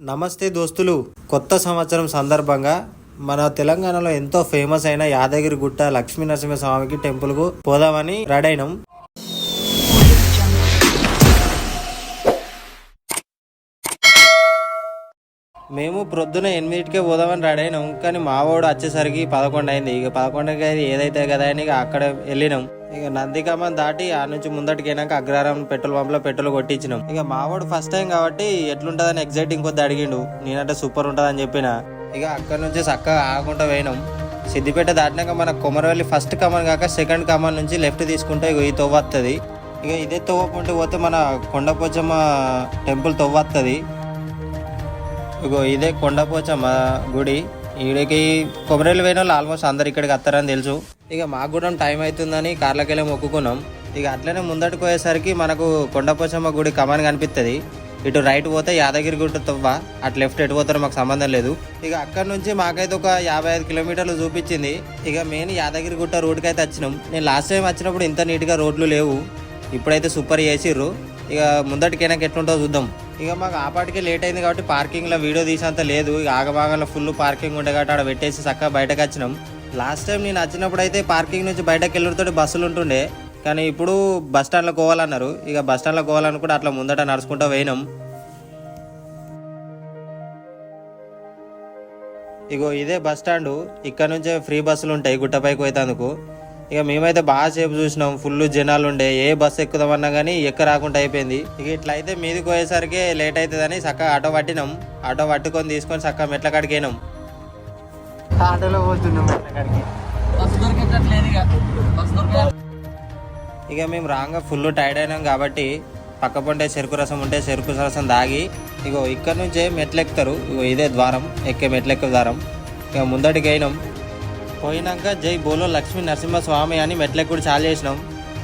నమస్తే దోస్తులు, కొత్త సంవత్సరం సందర్భంగా మన తెలంగాణలో ఎంతో ఫేమస్ అయిన యాదగిరి గుట్ట లక్ష్మీ నరసింహస్వామికి టెంపుల్కు పోదామని రెడీ అయినాం. మేము ప్రొద్దున 8కే పోదామని రెడీ అయినాం. కానీ మావాడు వచ్చేసరికి 11 అయింది. ఇక 11కి అయితే ఏదైతే కదా అని ఇక అక్కడ వెళ్ళినాం. ఇక నందికమ్మని దాటి ఆ నుంచి ముందటికి అయినాక అగ్రహారం పెట్రోల్ పంప్ లో పెట్రోల్ కొట్టించినాం. ఇక మావాడు ఫస్ట్ టైం కాబట్టి ఎట్లుంటదని ఎగ్జైటింగ్ కొద్ది అడిగిండు. నేనంటే సూపర్ ఉంటదని చెప్పిన. ఇక అక్కడ నుంచి చక్కగా ఆగకుండా పోయినాం. సిద్దిపేట దాటినాక మన కొమరవెల్లి ఫస్ట్ కమాన్ కాక సెకండ్ కమాన్ నుంచి లెఫ్ట్ తీసుకుంటే ఇక ఈ తొవ్వ వస్తుంది. ఇక ఇదే తొవ్వ పొంటి పోతే మన కొండపోచమ్మ టెంపుల్ తొవ్వ వస్తుంది. ఇగో ఇదే కొండపోచమ్మ గుడి. ఈడికి కొమరవెల్లి పోయిన వాళ్ళు ఆల్మోస్ట్ అందరు ఇక్కడికి వస్తారని తెలుసు. ఇక మాకు కూడా టైం అవుతుందని కార్లకి వెళ్ళి మొక్కుకున్నాం. ఇక అట్లనే ముందటికి పోయేసరికి మనకు కొండపోచమ్మ గుడి కమాన్ కనిపిస్తుంది. ఇటు రైట్ పోతే యాదగిరి గుట్ట తవ్వ, అటు లెఫ్ట్ ఎటు పోతారో మాకు సంబంధం లేదు. ఇక అక్కడ నుంచి మాకైతే ఒక 55 కిలోమీటర్లు చూపించింది. ఇక మెయిన్ యాదగిరి గుట్ట రోడ్కి అయితే వచ్చినాం. నేను లాస్ట్ టైం వచ్చినప్పుడు ఇంత నీట్గా రోడ్లు లేవు, ఇప్పుడైతే సూపర్ చేసిర్రు. ఇక ముందటికైనా ఎట్లుంటో చూద్దాం. ఇక మాకు ఆపాటికే లేట్ అయింది కాబట్టి పార్కింగ్లో వీడియో తీసేంత లేదు. ఇక ఆగభాగంలో ఫుల్ పార్కింగ్ ఉండే కాబట్టి ఆడ పెట్టేసి చక్కగా బయటకు వచ్చినాం. లాస్ట్ టైం నేను వచ్చినప్పుడు అయితే పార్కింగ్ నుంచి బయటకు వెళ్ళడంతో బస్సులు ఉంటుండే, కానీ ఇప్పుడు బస్ స్టాండ్లో పోవాలన్నారు. ఇక బస్ స్టాండ్లో పోవాలనుకుంటే అట్లా ముందట నడుచుకుంటూ పోయినాం. ఇగో ఇదే బస్ స్టాండు. ఇక్కడ నుంచే ఫ్రీ బస్సులు ఉంటాయి గుట్టపైకి పోయేందుకు. ఇక మేమైతే బాగా సేపు చూసినాం, ఫుల్ జనాలు ఉండే. ఏ బస్సు ఎక్కుదామన్నా కానీ రాకుండా అయిపోయింది. ఇక ఇట్లా అయితే మీదికి పోయేసరికి లేట్ అవుతుందని చక్కగా ఆటో పట్టినాం. ఆటో పట్టుకొని తీసుకొని చక్కగా మెట్ల కాడికి అయినాం. ఆటోలో పోతున్నాం మెట్ల కాడికి. ఇక మేము రాగా ఫుల్ టైర్డ్ అయినాం కాబట్టి పక్క పొంటే చెరుకు రసం ఉంటే చెరుకు రసం దాగి ఇగో ఇక్కడ నుంచే మెట్లు ఎక్కుతారు. ఇగో ఇదే ద్వారం, ఎక్కే మెట్లెక్కే ద్వారం. ఇక ముందటికి అయినాం. పోయినాక జై బోలో లక్ష్మీ నరసింహస్వామి అని మెట్లెక్కుడు చాలు చేసినాం.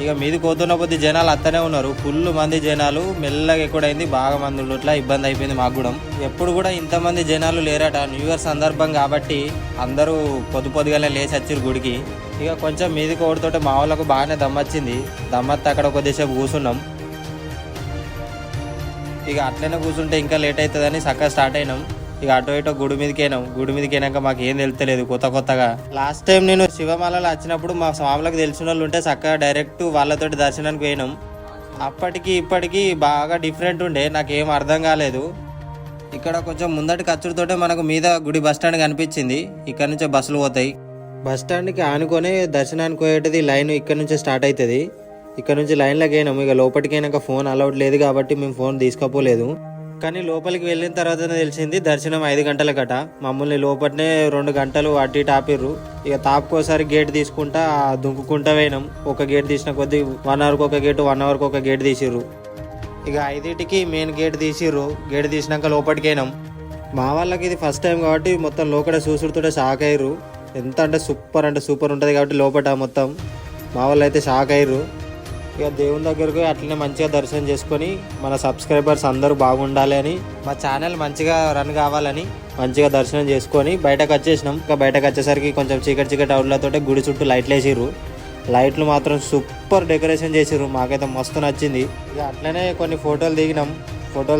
ఇక మీది పోతున్న కొద్ది జనాలు అత్తనే ఉన్నారు, ఫుల్ మంది జనాలు. మెల్లగా ఎక్కుడైంది, బాగా మంది ఇట్లా ఇబ్బంది అయిపోయింది మాకు కూడా. ఎప్పుడు కూడా ఇంతమంది జనాలు లేరట. న్యూ ఇయర్ సందర్భం కాబట్టి అందరూ పొద్దుగానే లేచి వచ్చారు గుడికి. ఇక కొంచెం మీదికి ఓడితోటే మా వాళ్ళకు బాగానే దమ్మొచ్చింది. దమ్మత్తి అక్కడ కొద్దిసేపు కూర్చున్నాం. ఇక అట్లనే కూర్చుంటే ఇంకా లేట్ అవుతుందని చక్కగా స్టార్ట్ అయినాం. ఇక అటో ఇటో గుడి మీదకి అయినాం. గుడి మీదకి అయినాక మాకు ఏం తెలుస్తలేదు కొత్తగా. లాస్ట్ టైం నేను శివమాలలో వచ్చినప్పుడు మా స్వాములకు తెలిసిన వాళ్ళు ఉంటే చక్కగా డైరెక్ట్ వాళ్ళతోటి దర్శనానికి పోయినాం. అప్పటికి ఇప్పటికి బాగా డిఫరెంట్ ఉండే, నాకేం అర్థం కాలేదు. ఇక్కడ కొంచెం ముందటి ఖర్చుతోటే మనకు మీద గుడి బస్ స్టాండ్ కనిపించింది. ఇక్కడ నుంచే బస్సులు పోతాయి. బస్ స్టాండ్కి ఆనుకొనే దర్శనానికి పోయేటిది లైన్ ఇక్కడ నుంచే స్టార్ట్ అవుతుంది. ఇక్కడ నుంచి లైన్లోకి అయినాం. ఇక లోపలికి అయినాక ఫోన్ అలౌడ్ లేదు కాబట్టి మేము ఫోన్ తీసుకపోలేదు. కానీ లోపలికి వెళ్ళిన తర్వాతనే తెలిసింది దర్శనం 5 గంటలకట. మమ్మల్ని లోపలనే 2 గంటలు అటు ఇటు ఆపిర్రు. ఇక తాపుకోసారి గేట్ తీసుకుంటా దుంకుకుంటా పోయినాం. ఒక గేట్ తీసిన కొద్ది 1 అవర్కి ఒక గేటు, 1 అవర్కి ఒక గేట్ తీసిర్రు. ఇక 5టికి మెయిన్ గేట్ తీసిర్రు. గేట్ తీసినాక లోపలికి అయినాం. మా వాళ్ళకి ఇది ఫస్ట్ టైం కాబట్టి మొత్తం లోపల చూసుడుతోటే షాక్ అయ్యారు. ఎంత అంటే సూపర్ ఉంటుంది కాబట్టి లోపల మొత్తం మా వాళ్ళు అయితే షాక్ అయ్యారు. ఇక దేవుని దగ్గరకు అట్లనే మంచిగా దర్శనం చేసుకొని మన సబ్స్క్రైబర్స్ అందరూ బాగుండాలి అని, మా ఛానల్ మంచిగా రన్ కావాలని మంచిగా దర్శనం చేసుకొని బయటకు వచ్చేసినాం. ఇంకా బయటకు వచ్చేసరికి కొంచెం చీకటి అవుట్లతో గుడి చుట్టూ లైట్లు వేసిర్రు. లైట్లు మాత్రం సూపర్ డెకరేషన్ చేసిర్రు, మాకైతే మస్తు నచ్చింది. ఇక అట్లనే కొన్ని ఫోటోలు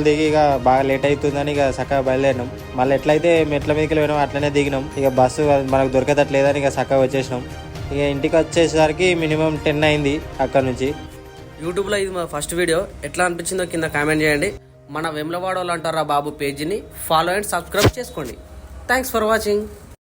దిగి ఇక బాగా లేట్ అవుతుందని ఇక చక్కగా బయలుదేరినాం. మళ్ళీ ఎట్లయితే మెట్ల మీదకి వెళ్ళినాం అట్లనే దిగినాం. ఇక బస్సు మనకు దొరకదట్లేదని ఇక చక్కగా వచ్చేసినాం. ఇక ఇంటికి వచ్చేసరికి మినిమం 10 అయింది అక్కడ నుంచి. యూట్యూబ్లో ఇది మా ఫస్ట్ వీడియో. ఎట్లా అనిపించిందో కింద కామెంట్ చేయండి. మన వెమ్లవాడ వాళ్ళు అంటారా బాబు పేజీని ఫాలో అండ్ సబ్స్క్రైబ్ చేసుకోండి. Thanks for watching.